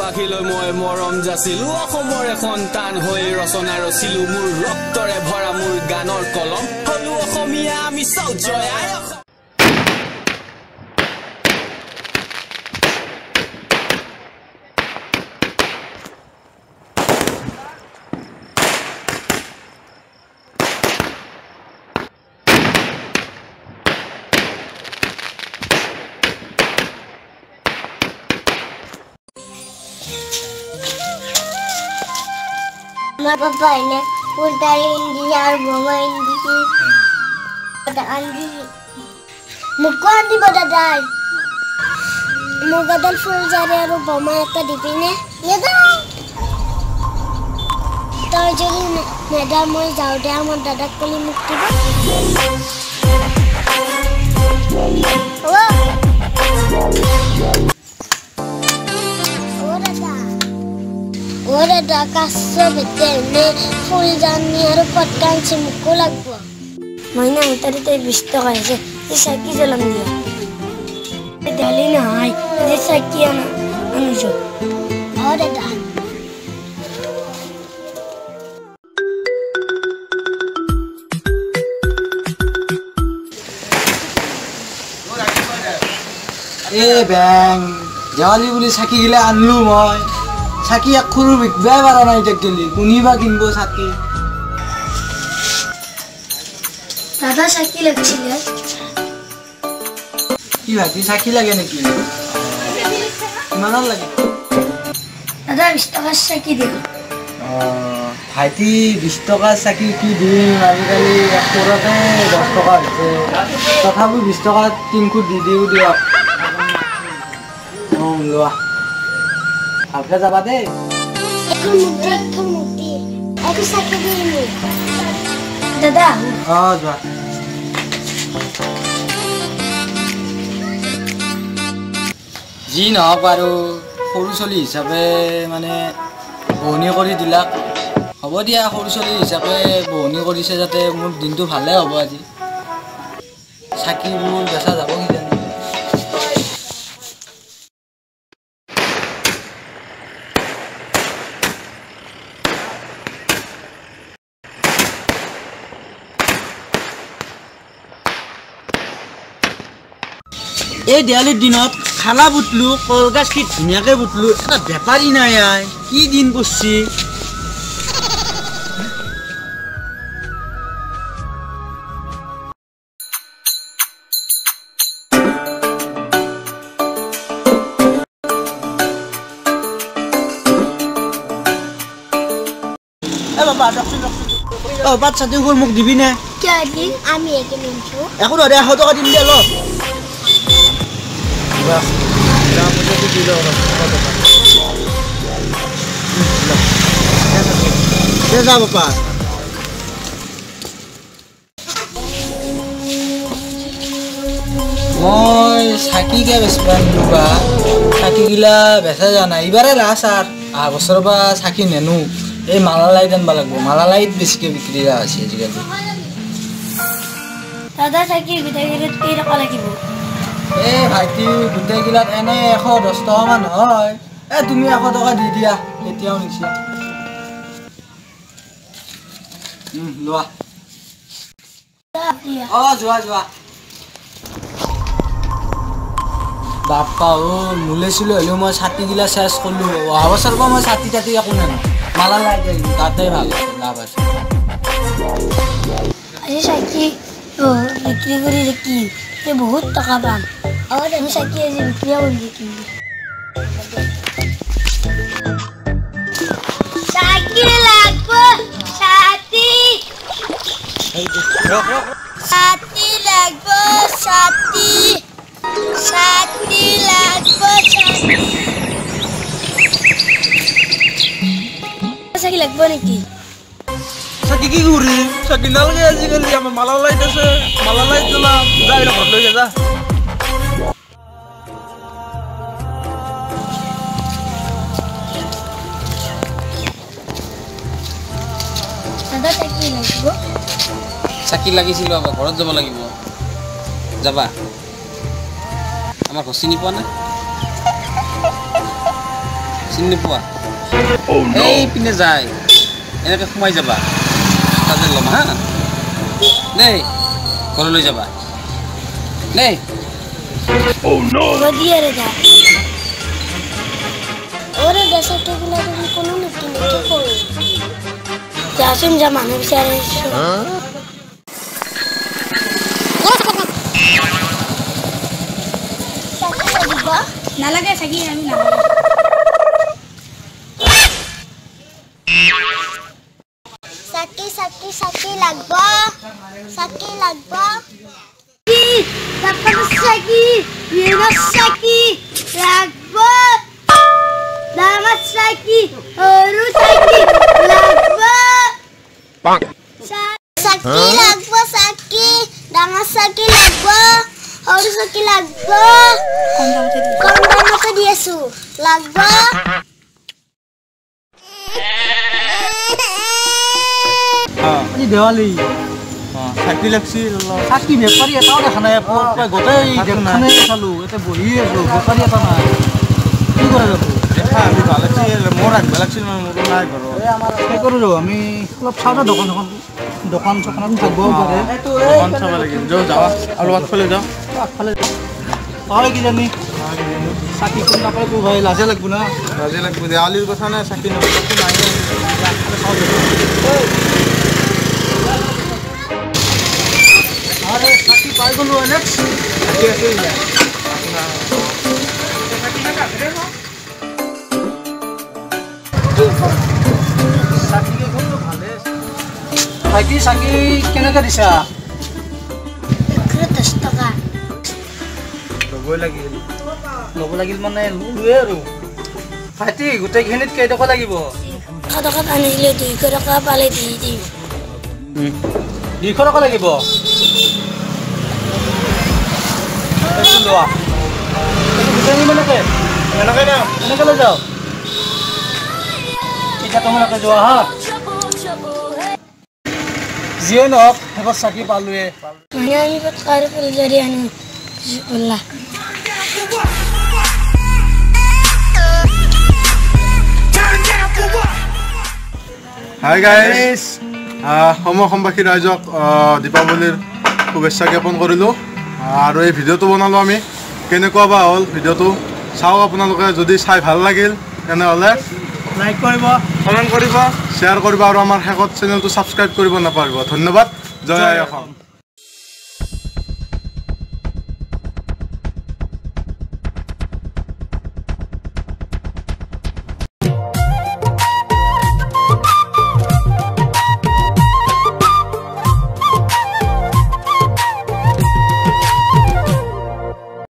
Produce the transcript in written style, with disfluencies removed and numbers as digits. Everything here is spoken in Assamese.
অসমবাসীলৈ মই মৰম যাচিলো অসমৰে সন্তান হৈ ৰচনা ৰচিলো মোৰ ৰক্তৰে ভৰা মোৰ গানৰ কলম হলো অসমীয়া আমি চাও জয় আই My papa ini udah India, bunga India, ada Andi, muka Andi pada dal, muka dal full jari aru bunga itu di sini, ya dong. Terjadi medal mau jauh dia mau dadak kali mukti ba. Ora da kaso betene full jani aru patkan chimku lagbo maina utari te 20 টাকা আছে এই সাকি জলম দিয়া দেলি না আই এই সাকি আনা আনুজো ওরে দা এ ব্যাং জালি বুলি সাকি গিলা আনলু মই সাকি এক খুরু বিকবাই পারা নাই দেখলি কোনিবা কিনবো সাকি দাদা সাকি লাগছিল কি ভাবি সাকি লাগে নাকি কিমান লাগে দাদা 20 টাকা সাকি দিও ভাইটি 20 টাকা সাকি কি দিম আজিকালি এক কোরাতে 10 টাকা হইছে তথাপি 20 টাকা তিন খুর দি দিও দিও লোৱা ভালকে যাবা দে একটু সাকি দিই দাদা যোৱা যি নহওক আৰু সৰু চলি হিচাপে মানে বহনি কৰি দিলাক হ'ব দিয়া সৰু চলি হিচাপে বহনি কৰিছে যাতে মোৰ দিনটো ভালে হ'ব আজি চাকিবোৰ বেচা যাব কিজানি এই দেৱালীৰ দিনত খালা বুটলো কলগাছ কি ধুনীয়াকৈ বুটলো এটা বেপাৰী নাই আই কি দিন পৰছি বাট চাতি মোক দিবি নে আমি একে নিছো এখন 100 টকা দিম দে ল যা বাপা মই চাকিকে বেচবা নিবা চাকিগিলা বেচা জানা এইবাৰে লাষ্ট আৰ আহা বছৰৰ পৰা চাকি নেনো এই মালা লাইট আনবা লাগব মালা লাইট বেছিকে বিক্ৰী আছে আজিকালি দাদা চাকি গোটেইকেইটাত কেই টকা লাগিব এই ভাইটি গোটেইগিলাত এনে 110 টকা মান হয় তুমি 100 টকা দি দিয়া এতিয়াও নিছে লোৱা যোৱা যোৱা বাপ্পা মুলে চুলে হলেও মই ছাতিগিলা চেছ কৰিলো অহা বছৰৰ পৰা মই ছাতি তাতি একো নানো মালা লাগে তাতে ভাল লাভ আছে আজি চাকি বিক্ৰী কৰি দেখি বহুত টকা পাম আৰু আমি চাকি আজি বিক্ৰী কৰি দেখি চাকি লাগব ছাতি ছাতি লাগব ছাতি ছাতি লাগব ছাতি লাগব নেকি চাকি কি করি চাকি নালাগে আজিকালি আমার মালা লাইট আছে মালা লাইট জ্বলাম যা এটা ঘর লই যা দাদা চাকি লাগিব চাকি লাগিছিল বাবা ঘৰত যাব লাগিব যাবা আমাৰ ঘৰ চিনি পোৱা না চিনি নোপোৱা এই পিনে যায় এনেকৈ সোমাই যাবা তাতে ল'ম হা দেই ঘৰলৈ যাবা দেই দিয়া ৰেদা ওরে দেশে টেবিলে তুমি কোনো নীতি নিতে করো যাসুন যা মানুষ বিচারে না লাগে সাকি আমি না সাকি সাকি সাকি লাগবা সাকি লাগবা কি তারপর সাকি ইয়েনা সাকি লাগবা Damat Saki, Saki, Lagba. Saki Lagba, Saki, Damat Saki Lagba, Saki Lagba. Kondam apa dia su? Lagba. আজি দেৱালী চাকি লাগছি চাকি বেপাৰী এটাও দেখা নাই প্ৰায় গোটেই দেশখনে চালো এতিয়া বহি আছো বেপাৰী এটা নাই কি কৰা যাব আমি ভাল লাগছিল মোৰ ৰাখবা লাগছিল মোৰ নাই ঘৰত কি কৰোঁ ৰ আমি অলপ চাওঁ দোকান চোকানত থাকিব পাৰে দোকান চাব লাগিব যাওঁ আৰু আগফালে যাওঁ আগফালে পাওঁ কিজানি চাকি কোন নাপায় তো ভাই লাজে লাগব না লাজে লাগব দেৱালীৰ কথা নাই চাকি নগৰটো নাই আরে সাকি পাই গলো অনেক সাকি আছে সাকিকে গলো ভালে সাকি সাকি কেনেকা দিছা 10 টাকা লব লাগিল মানে লুয়ে আৰু ভাইটি গোটেইখিনিত কেই টকা লাগিব টকা আনিলে 200 টাকা পালে দি দিম 200 টকা লাগিব এইটো লোৱা গোটেইখিনি মানে এনেকৈ না এনেকৈ লৈ যাওঁ এতিয়া তোমালোকে যোৱা হা যিয়ে নহওক এবাৰ চাকি পালোৱে মানে আমি পটকাৰ ফুলজাৰি আনো ওলা হাই গাইজ অসমবাসী ৰাইজক দীপাৱলীৰ শুভেচ্ছা জ্ঞাপন কৰিলোঁ আৰু এই ভিডিঅ'টো বনালোঁ আমি কেনেকুৱা বা হ'ল ভিডিঅ'টো চাওক আপোনালোকে যদি চাই ভাল লাগিল তেনেহ'লে লাইক কৰিব কমেণ্ট কৰিব শ্বেয়াৰ কৰিব আৰু আমাৰ শেষত চেনেলটো ছাবস্ক্ৰাইব কৰিব নাপাহৰিব ধন্যবাদ জয় আই অসম